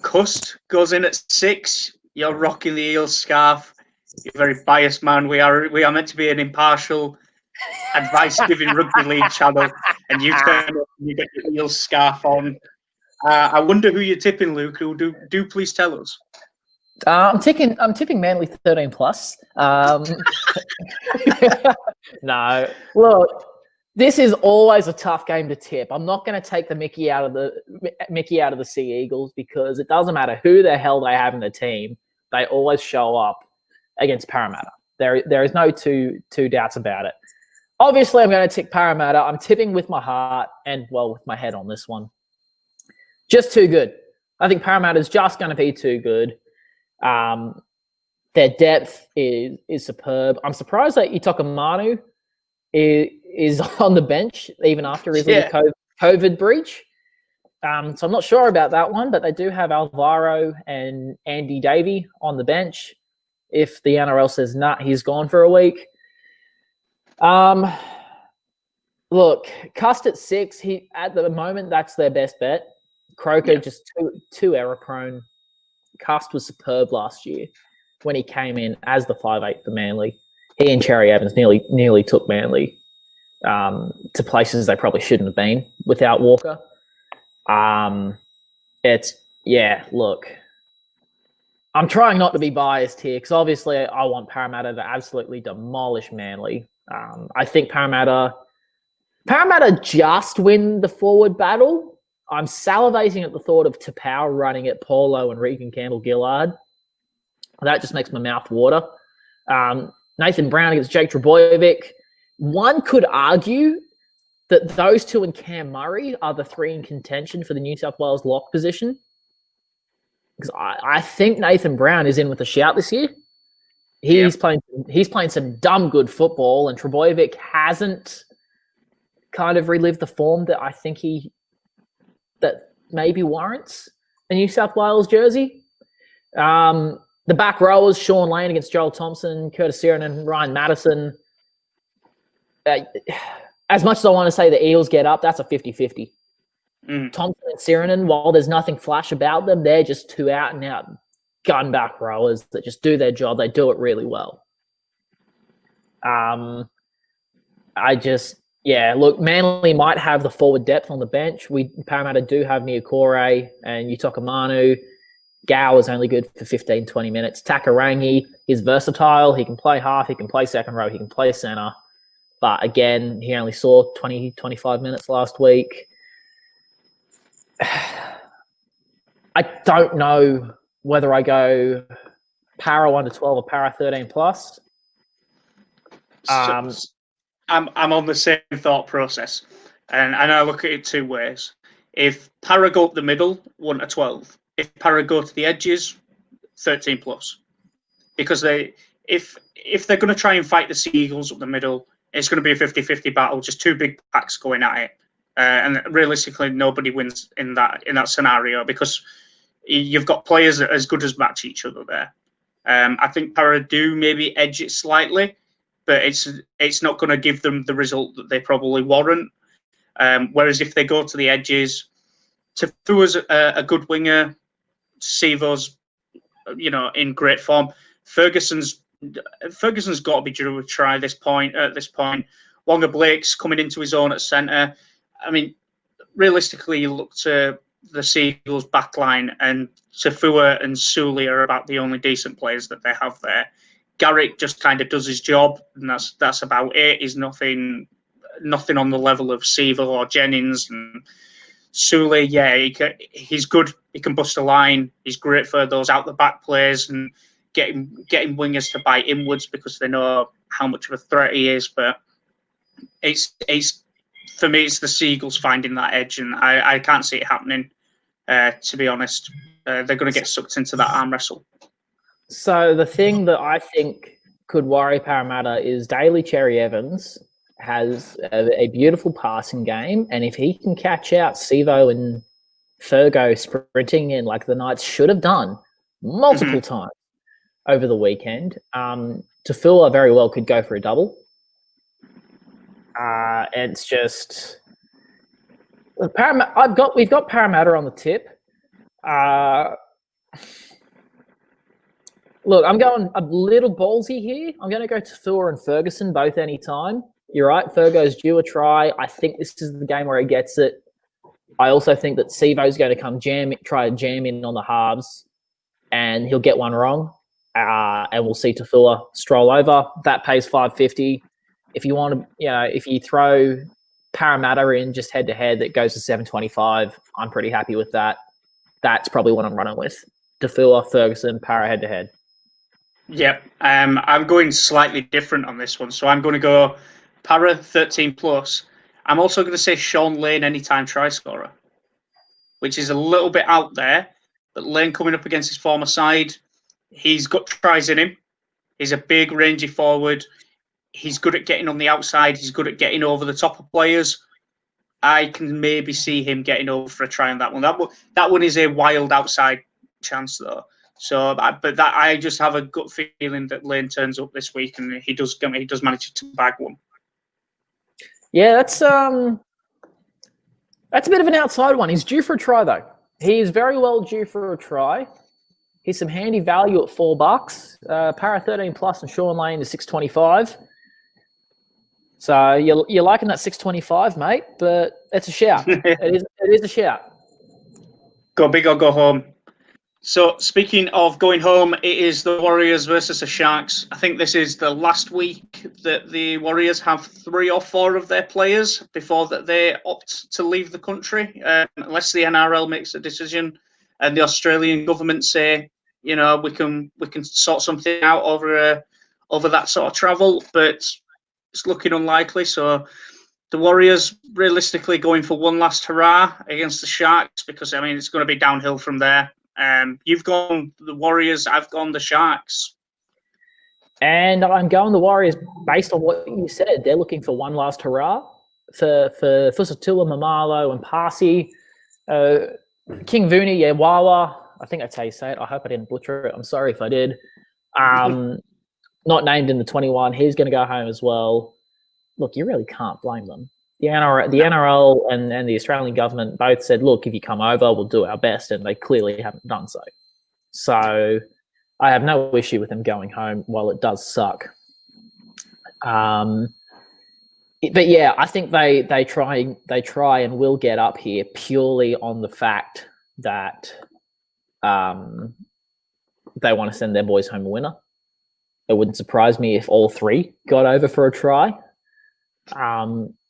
Cust goes in at 6. You're rocking the Eels scarf. You're a very biased man. We are meant to be an impartial, advice-giving rugby league channel, and you turn up and you get your Eels scarf on. I wonder who you're tipping, Luke. Who do please tell us? I'm tipping Manly 13+. No, look, this is always a tough game to tip. I'm not going to take the Mickey out of the Sea Eagles because it doesn't matter who the hell they have in the team. They always show up against Parramatta. There is no two doubts about it. Obviously, I'm going to tip Parramatta. I'm tipping with my heart and, well, with my head on this one. Just too good. I think Parramatta's just going to be too good. Their depth is superb. I'm surprised that Itokamanu is on the bench even after his little COVID breach. So I'm not sure about that one, but they do have Alvaro and Andy Davey on the bench. If the NRL says, nah, he's gone for a week. Look, Cust at 6, at the moment, that's their best bet. Croker just too error prone. Cust was superb last year when he came in as the 5'8" for Manly. He and Cherry Evans nearly took Manly to places they probably shouldn't have been without Walker. Look, I'm trying not to be biased here because obviously I want Parramatta to absolutely demolish Manly. I think Parramatta just win the forward battle. I'm salivating at the thought of Tapau running at Paulo and Regan Campbell-Gillard. That just makes my mouth water. Nathan Brown against Jake Trbojevic. One could argue that those two and Cam Murray are the 3 in contention for the New South Wales lock position. Because I think Nathan Brown is in with a shout this year. He's playing some dumb good football, and Trbojevic hasn't kind of relived the form that I think that maybe warrants a New South Wales jersey. The back rowers, Sean Lane against Joel Thompson, Curtis Siren and Ryan Madison. As much as I want to say the Eels get up, that's a 50-50. Thompson and Sirenan, while there's nothing flash about them, they're just 2 out-and-out gun back rowers that just do their job. They do it really well. Look, Manly might have the forward depth on the bench. Parramatta do have Niokore and Utokamanu. Gow is only good for 15, 20 minutes. Takarangi is versatile. He can play half. He can play second row. He can play centre. But again, he only saw 20, 25 minutes last week. I don't know whether I go Para 1 to 12 or Para 13+. I'm on the same thought process, and I look at it 2 ways. If Para go up the middle, 1 to 12. If Para go to the edges, 13+. Because if they're going to try and fight the Sea Eagles up the middle, it's going to be a 50-50 battle, just 2 big packs going at it. And realistically, nobody wins in that scenario because you've got players that are as good as match each other there. I think Para do maybe edge it slightly, but it's not going to give them the result that they probably warrant. Whereas if they go to the edges, Tafua's a good winger, Sivo's, in great form. Ferguson's got to be due a try at this point. Wonga Blake's coming into his own at centre. I mean, realistically, you look to the Sea Eagles backline, and Tafua and Sully are about the only decent players that they have there. Garrick just kind of does his job, and that's about it. He's nothing on the level of Seville or Jennings. And Sule, yeah, he's good. He can bust a line. He's great for those out the back plays and getting wingers to bite inwards because they know how much of a threat he is. But it's for me, it's the Seagulls finding that edge, and I can't see it happening. To be honest, they're going to get sucked into that arm wrestle. So the thing that I think could worry Parramatta is Daly Cherry Evans has a beautiful passing game, and if he can catch out Sivo and Fergo sprinting in like the Knights should have done multiple times over the weekend, Tafua very well could go for a double. It's just we've got Parramatta on the tip. Look, I'm going a little ballsy here. I'm going to go Tafua and Ferguson both anytime. You're right, Fergo's due a try. I think this is the game where he gets it. I also think that Sivo's going to try to jam in on the halves, and he'll get one wrong. And we'll see Tafua stroll over. That pays $5.50. If you want to, if you throw Parramatta in just head to head, that goes to $7.25. I'm pretty happy with that. That's probably what I'm running with. Tafua, Ferguson, Para head to head. Yep. I'm going slightly different on this one. So I'm going to go Para 13 plus. I'm also going to say Sean Lane anytime try scorer, which is a little bit out there. But Lane coming up against his former side, he's got tries in him. He's a big, rangy forward. He's good at getting on the outside. He's good at getting over the top of players. I can maybe see him getting over for a try on that one. That one is a wild outside chance, though. So, but I just have a gut feeling that Lane turns up this week and he does manage to bag one. Yeah, that's a bit of an outside one. He's due for a try, though. He is very well due for a try. He's some handy value at $4. Para 13 plus and Sean Lane is $6.25. So you're liking that $6.25, mate, but it's a shout. It is a shout. Go big or go home. So speaking of going home, it is the Warriors versus the Sharks. I think this is the last week that the Warriors have 3 or 4 of their players before that they opt to leave the country, unless the NRL makes a decision and the Australian government say, we can sort something out over that sort of travel, but it's looking unlikely. So the Warriors realistically going for one last hurrah against the Sharks because, it's going to be downhill from there. You've gone the Warriors, I've gone the Sharks. And I'm going the Warriors based on what you said. They're looking for one last hurrah for Fusatula, Mamalo, and Parsi. King Vuni, Wawa. I think that's how you say it. I hope I didn't butcher it. I'm sorry if I did. Not named in the 21. He's going to go home as well. Look, you really can't blame them. The NRL and the Australian government both said, look, if you come over, we'll do our best, and they clearly haven't done so. So I have no issue with them going home while it does suck. But yeah, I think they try and will get up here purely on the fact that they want to send their boys home a winner. It wouldn't surprise me if all 3 got over for a try.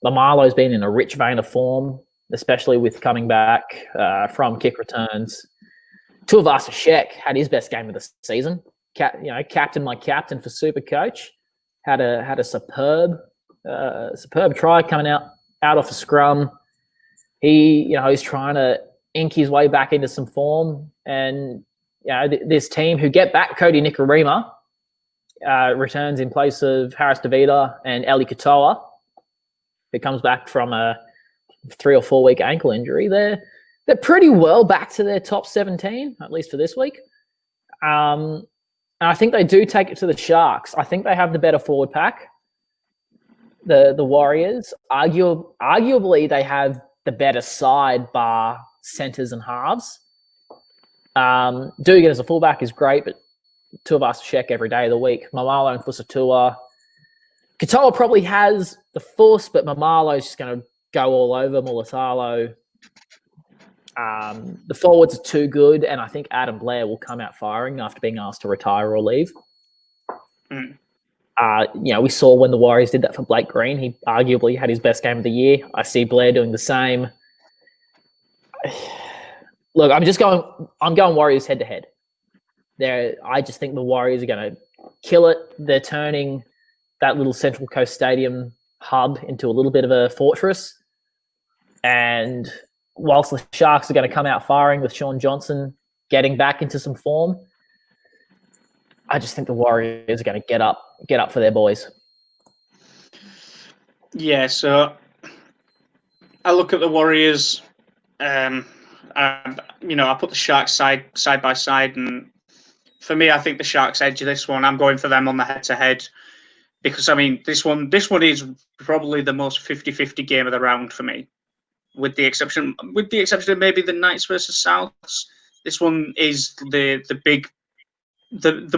Mamalo's been in a rich vein of form, especially with coming back from kick returns. Tuivasa-Sheck had his best game of the season. Captain for Supercoach. Had a superb try coming out off a scrum. He's trying to ink his way back into some form, and this team who get back Cody Nikorima returns in place of Harris DeVita and Eli Katoa, who comes back from a 3 or 4 week ankle injury. They're pretty well back to their top 17, at least for this week. And I think they do take it to the Sharks. I think they have the better forward pack. The Warriors, arguably, they have the better side bar centers and halves. Dugan as a fullback is great, but Tuivasa-Sheck every day of the week. Mamalo and Fusatua. Katoa probably has the force, but Mamalo's just going to go all over Mulatalo. The forwards are too good, and I think Adam Blair will come out firing after being asked to retire or leave. Mm. We saw when the Warriors did that for Blake Green. He arguably had his best game of the year. I see Blair doing the same. Look, I'm going Warriors head to head. I just think the Warriors are going to kill it. They're turning that little Central Coast Stadium hub into a little bit of a fortress. And whilst the Sharks are going to come out firing with Sean Johnson getting back into some form, I just think the Warriors are going to get up for their boys. Yeah, so I look at the Warriors. I put the Sharks side by side, and for me, I think the Sharks edge this one. I'm going for them on the head-to-head because this one is probably the most 50-50 game of the round for me, with the exception of maybe the Knights versus Souths. This one is the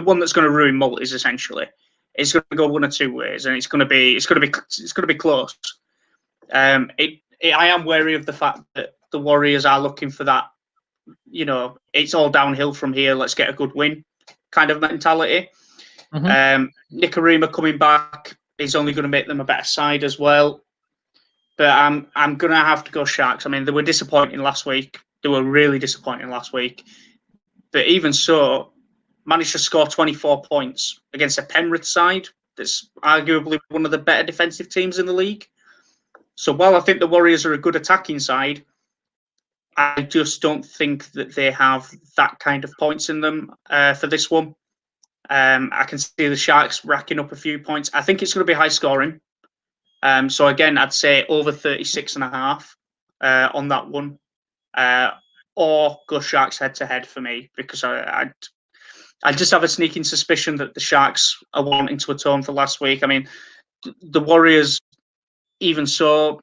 one that's going to ruin multis essentially. It's going to go one or two ways, and it's going to be close. I am wary of the fact that the Warriors are looking for that. It's all downhill from here. Let's get a good win, kind of mentality. Mm-hmm. Nicarima coming back is only going to make them a better side as well. But I'm going to have to go Sharks. They were disappointing last week. They were really disappointing last week. But even so, managed to score 24 points against a Penrith side that's arguably one of the better defensive teams in the league. So while I think the Warriors are a good attacking side, I just don't think that they have that kind of points in them for this one. I can see the Sharks racking up a few points. I think it's going to be high scoring. So again, I'd say over 36.5 on that one. Or go Sharks head-to-head for me, because I just have a sneaking suspicion that the Sharks are wanting to atone for last week. The Warriors, even so,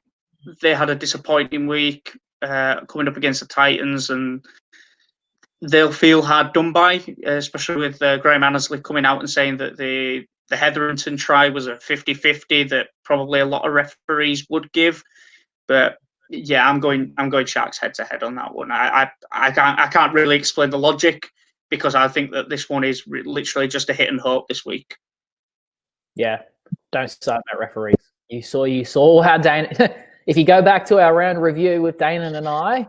they had a disappointing week coming up against the Titans, and they'll feel hard done by, especially with Graham Annesley coming out and saying that the Hetherington try was a 50-50 that probably a lot of referees would give. But yeah, I'm going Sharks head-to-head on that one. I can't really explain the logic, because I think that this one is literally just a hit and hope this week. Yeah, don't start about referees. You saw how Dana. If you go back to our round review with Dana and I,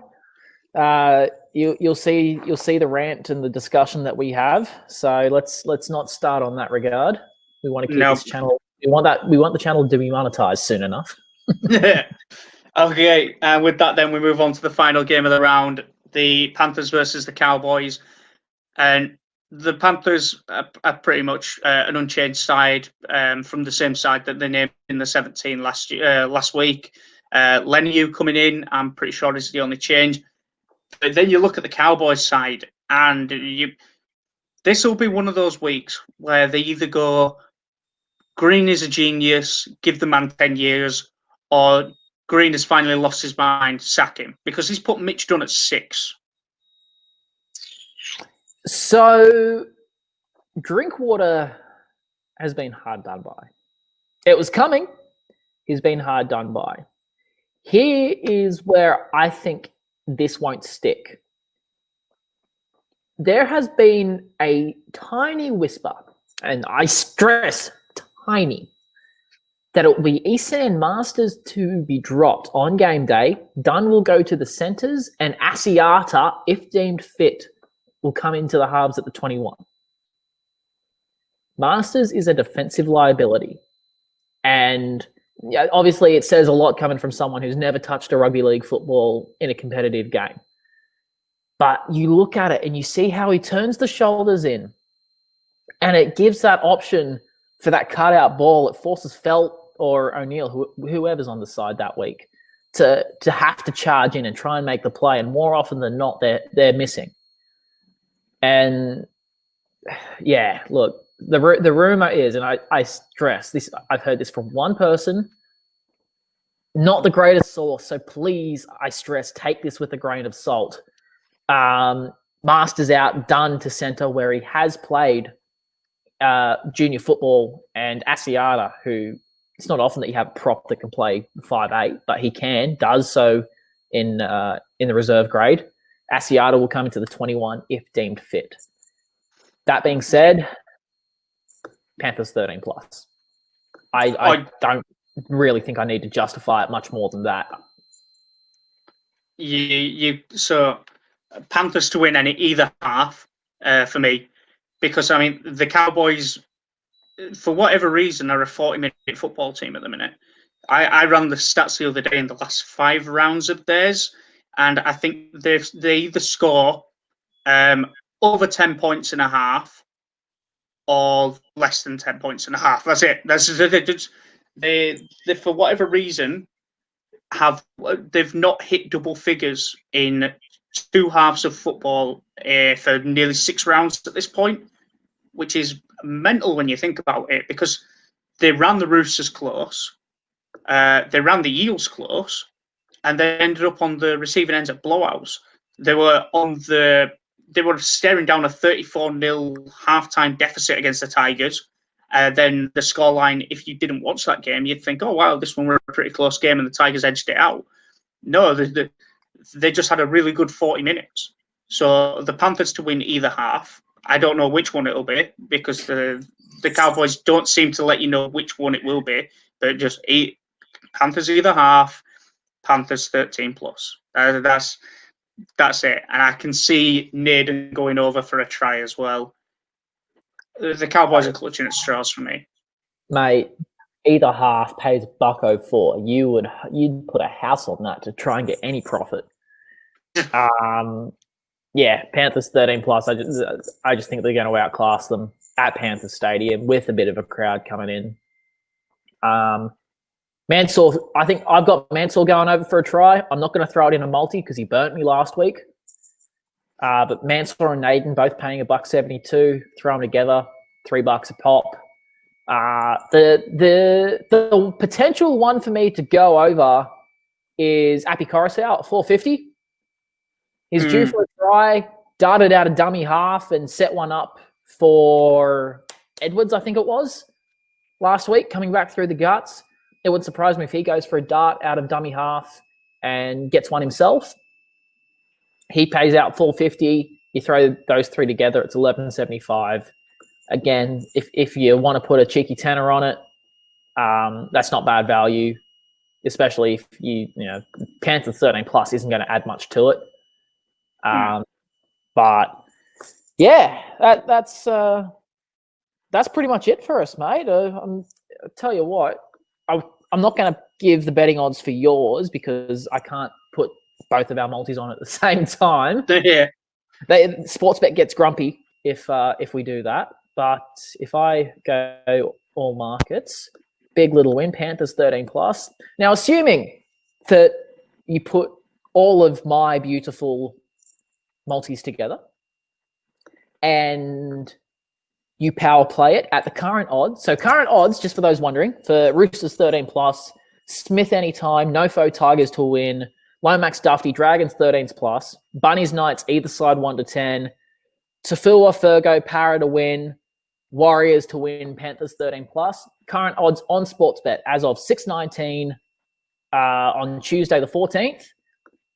you'll see the rant and the discussion that we have. So let's not start on that regard. We want to keep this channel. We want the channel to be monetized soon enough. Okay, and with that, then we move on to the final game of the round: the Panthers versus the Cowboys. And the Panthers are pretty much an unchanged side from the same side that they named in the 17 last week. Leniu coming in, I'm pretty sure is the only change. But then you look at the Cowboys side, and this will be one of those weeks where they either go, Green is a genius, give the man 10 years, or Green has finally lost his mind, sack him, because he's put Mitch Dunn at 6. So, Drinkwater has been hard done by. It was coming. He's been hard done by. Here is where I think this won't stick. There has been a tiny whisper, and I stress tiny, that it will be Esan Masters to be dropped on game day. Dunn will go to the centres, and Asiata, if deemed fit, will come into the halves at the 21. Masters is a defensive liability. And obviously it says a lot coming from someone who's never touched a rugby league football in a competitive game. But you look at it and you see how he turns the shoulders in, and it gives that option for that cutout ball. It forces Felt or O'Neill, whoever's on the side that week, to have to charge in and try and make the play. And more often than not, they're missing. And yeah, look, the rumor is, and I stress this, I've heard this from one person, not the greatest source. So please, I stress, take this with a grain of salt. Masters out, Dunn to centre, where he has played junior football, and Asiata, who it's not often that you have a prop that can play 5'8", but he does so in the reserve grade. Asiata will come into the 21 if deemed fit. That being said, Panthers 13 plus. I don't really think I need to justify it much more than that. So Panthers to win any either half for me, because I mean the Cowboys, for whatever reason, are a 40-minute football team at the minute. I ran the stats the other day in the last 5 rounds of theirs, and I think they either score over 10 points and a half or less than 10 points and a half. That's it. They for whatever reason they've not hit double figures in 2 halves of football for nearly 6 rounds at this point, which is mental when you think about it, because they ran the Roosters close, they ran the Eels close, and they ended up on the receiving ends of blowouts. They were staring down a 34-0 halftime deficit against the Tigers. Then the scoreline, if you didn't watch that game, you'd think, oh, wow, this one was a pretty close game and the Tigers edged it out. No, they just had a really good 40 minutes. So the Panthers to win either half. I don't know which one it'll be, because the Cowboys don't seem to let you know which one it will be. But just Panthers either half, Panthers 13 plus. That's it. And I can see Naden going over for a try as well. The Cowboys are clutching at straws for me. Mate, either half pays $1.04. You'd put a house on that to try and get any profit. Yeah, Panthers 13 plus. I just think they're going to outclass them at Panthers Stadium with a bit of a crowd coming in. Mansell, I think I've got Mansell going over for a try. I'm not going to throw it in a multi because he burnt me last week. But Mansell and Naden both paying $1.72. Throw them together, $3 a pop. The potential one for me to go over is Api Coruscant at $4.50. He's due for a try, darted out a dummy half and set one up for Edwards, I think it was, last week, coming back through the guts. It would surprise me if he goes for a dart out of dummy half and gets one himself. He pays out $4.50. You throw those 3 together, it's $11.75. Again, if you want to put a cheeky tenner on it, that's not bad value, especially if you Panthers 13 plus isn't going to add much to it. But yeah, that's pretty much it for us, mate. I'll tell you what, I'm not going to give the betting odds for yours because I can't put both of our multis on at the same time. Yeah, Sportsbet gets grumpy if we do that. But if I go all markets, big little win, Panthers 13 plus. Now, assuming that you put all of my beautiful multis together and you power play it at the current odds. So current odds, just for those wondering, for Roosters 13 plus, Smith anytime, Nofo Tigers to win, Lomax Duffy, Dragons 13s plus, Bunnies Knights either side 1-10, Tafua Fergo Para to win, Warriors to win, Panthers 13 plus. Current odds on Sportsbet as of 6:19 on Tuesday the 14th.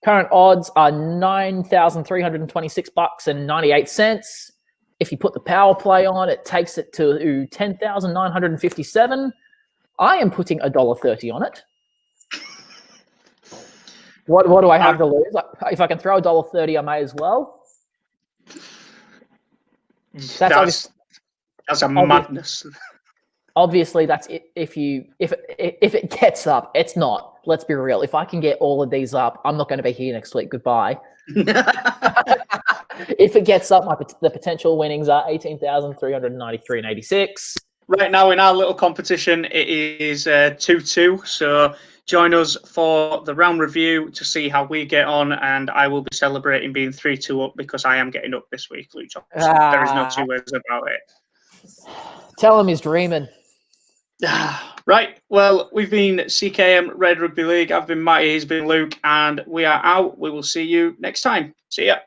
Current odds are $9,326.98. If you put the power play on, it takes it to $10,957. I am putting $1.30 on it. What do I have to lose? If I can throw $1.30, I may as well. That's a madness. Obviously, that's it. If it gets up, it's not. Let's be real. If I can get all of these up, I'm not going to be here next week. Goodbye. If it gets up, the potential winnings are 18,393.86. Right now in our little competition, it is 2-2. So join us for the round review to see how we get on, and I will be celebrating being 3-2 up because I am getting up this week, Luke Johnson. There is no 2 ways about it. Tell him he's dreaming. Right, well, we've been CKM Red Rugby League. I've been Matty, he's been Luke, and we are out. We will see you next time. See ya.